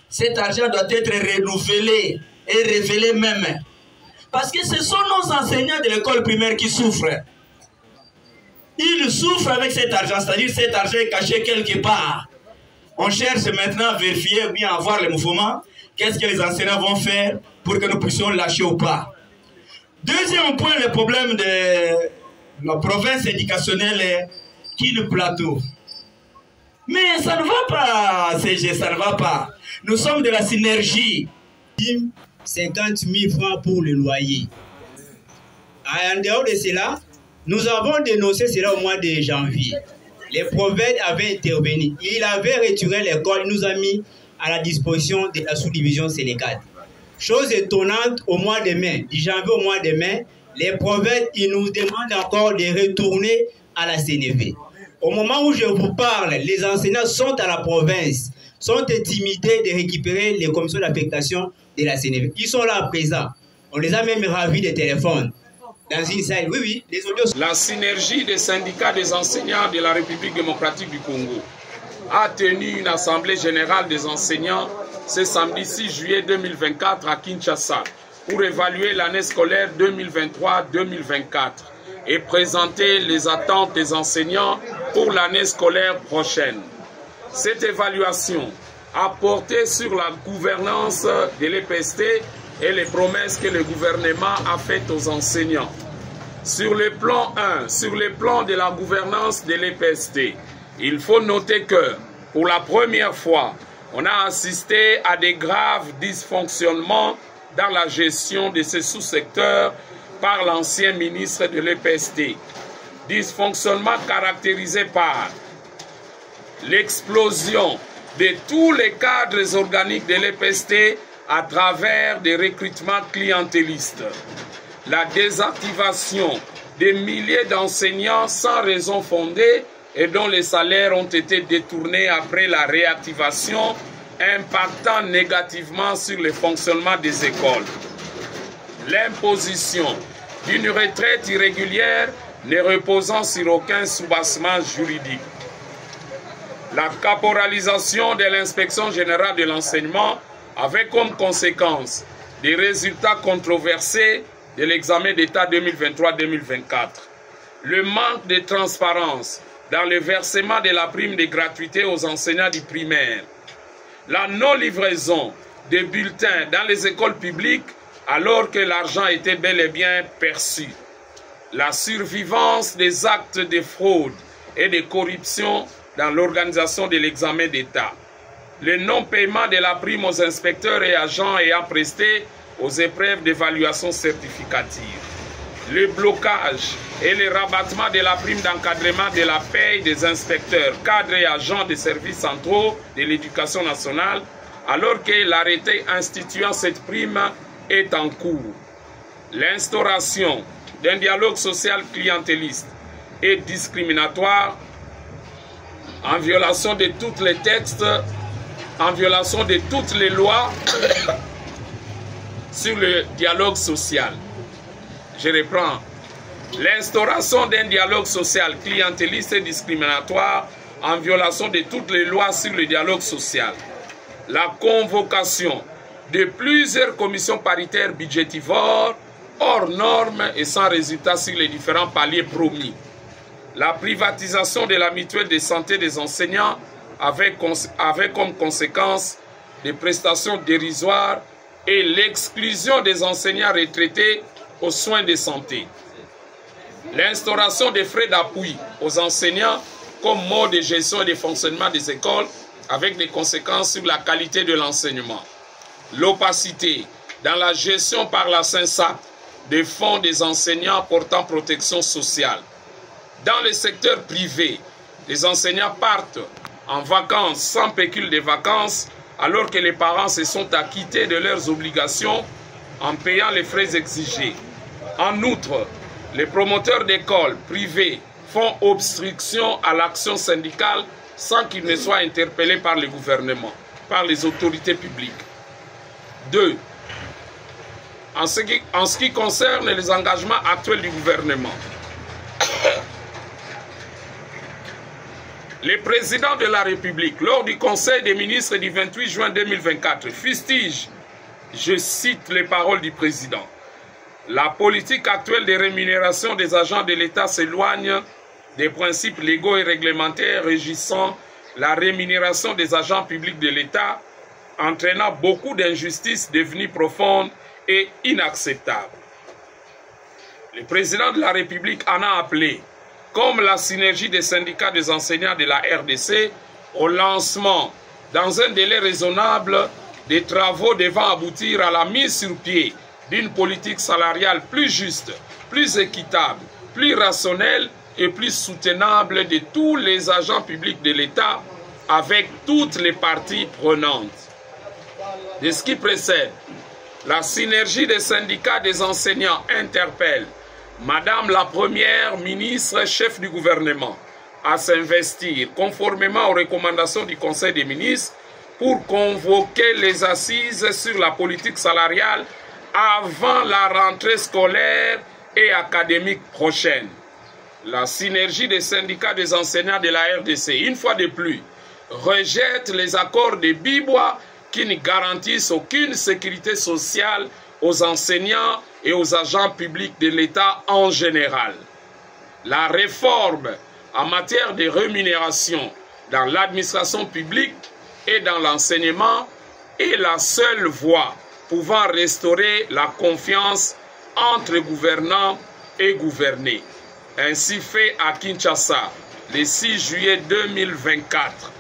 cet argent doit être renouvelé et révélé même. Parce que ce sont nos enseignants de l'école primaire qui souffrent. Ils souffrent avec cet argent, c'est-à-dire cet argent est caché quelque part. On cherche maintenant à vérifier, bien à voir les mouvements, qu'est-ce que les enseignants vont faire pour que nous puissions lâcher ou pas. Deuxième point, le problème de la province éducationnelle est Kin Plateau. Mais ça ne va pas, CG, ça ne va pas. Nous sommes de la synergie. 50 000 francs pour le loyer. En dehors de cela, nous avons dénoncé cela au mois de janvier. Les prophètes avaient intervenu. Il avait retiré l'école, il nous a mis à la disposition de la sous-division sénégale. Chose étonnante, au mois de mai, du janvier au mois de mai, les prophètes, ils nous demandent encore de retourner à la CNV. Au moment où je vous parle, les enseignants sont à la province, sont intimidés de récupérer les commissions d'affectation de la CNV. Ils sont là à présent. On les a même ravis de téléphone. Dans une salle, oui, les audios. La synergie des syndicats des enseignants de la République démocratique du Congo a tenu une assemblée générale des enseignants ce samedi 6 juillet 2024 à Kinshasa pour évaluer l'année scolaire 2023-2024 et présenter les attentes des enseignants pour l'année scolaire prochaine. Cette évaluation a porté sur la gouvernance de l'EPST et les promesses que le gouvernement a faites aux enseignants. Sur le plan 1, sur le plan de la gouvernance de l'EPST, il faut noter que, pour la première fois, on a assisté à des graves dysfonctionnements dans la gestion de ce sous-secteur par l'ancien ministre de l'EPST. Dysfonctionnement caractérisé par l'explosion de tous les cadres organiques de l'EPST à travers des recrutements clientélistes. La désactivation des milliers d'enseignants sans raison fondée et dont les salaires ont été détournés après la réactivation, impactant négativement sur le fonctionnement des écoles. L'imposition d'une retraite irrégulière ne reposant sur aucun soubassement juridique. La caporalisation de l'inspection générale de l'enseignement avec comme conséquence des résultats controversés de l'examen d'État 2023-2024. Le manque de transparence dans le versement de la prime de gratuité aux enseignants du primaire. La non-livraison des bulletins dans les écoles publiques alors que l'argent était bel et bien perçu. La survivance des actes de fraude et de corruption dans l'organisation de l'examen d'État. Le non-paiement de la prime aux inspecteurs et agents ayant presté aux épreuves d'évaluation certificative. Le blocage et le rabattement de la prime d'encadrement de la paie des inspecteurs, cadres et agents des services centraux de l'éducation nationale, alors que l'arrêté instituant cette prime est en cours. L'instauration d'un dialogue social clientéliste et discriminatoire en violation de tous les textes, en violation de toutes les lois sur le dialogue social. Je reprends. L'instauration d'un dialogue social clientéliste et discriminatoire en violation de toutes les lois sur le dialogue social. La convocation de plusieurs commissions paritaires budgétivores hors normes et sans résultat sur les différents paliers promis. La privatisation de la mutuelle de santé des enseignants avec comme conséquence des prestations dérisoires et l'exclusion des enseignants retraités aux soins de santé. L'instauration des frais d'appui aux enseignants comme mode de gestion et de fonctionnement des écoles avec des conséquences sur la qualité de l'enseignement. L'opacité dans la gestion par la CENSAP des fonds des enseignants portant protection sociale. Dans le secteur privé, les enseignants partent en vacances sans pécule de vacances alors que les parents se sont acquittés de leurs obligations en payant les frais exigés. En outre, les promoteurs d'écoles privées font obstruction à l'action syndicale sans qu'ils ne soient interpellés par le gouvernement, par les autorités publiques. 2. En ce qui concerne les engagements actuels du gouvernement, Le président de la République, lors du Conseil des ministres du 28 juin 2024, fustige, je cite les paroles du président, « La politique actuelle de rémunération des agents de l'État s'éloigne des principes légaux et réglementaires régissant la rémunération des agents publics de l'État, entraînant beaucoup d'injustices devenues profondes et inacceptables. » Le président de la République en a appelé, comme la synergie des syndicats des enseignants de la RDC, au lancement, dans un délai raisonnable, des travaux devant aboutir à la mise sur pied d'une politique salariale plus juste, plus équitable, plus rationnelle et plus soutenable de tous les agents publics de l'État avec toutes les parties prenantes. De ce qui précède, la synergie des syndicats des enseignants interpelle Madame la Première ministre, chef du gouvernement, à s'investir conformément aux recommandations du Conseil des ministres pour convoquer les assises sur la politique salariale avant la rentrée scolaire et académique prochaine. La synergie des syndicats des enseignants de la RDC, une fois de plus, rejette les accords de Bibois qui ne garantissent aucune sécurité sociale aux enseignants et aux agents publics de l'État en général. La réforme en matière de rémunération dans l'administration publique et dans l'enseignement est la seule voie pouvant restaurer la confiance entre gouvernants et gouvernés. Ainsi fait à Kinshasa, le 6 juillet 2024.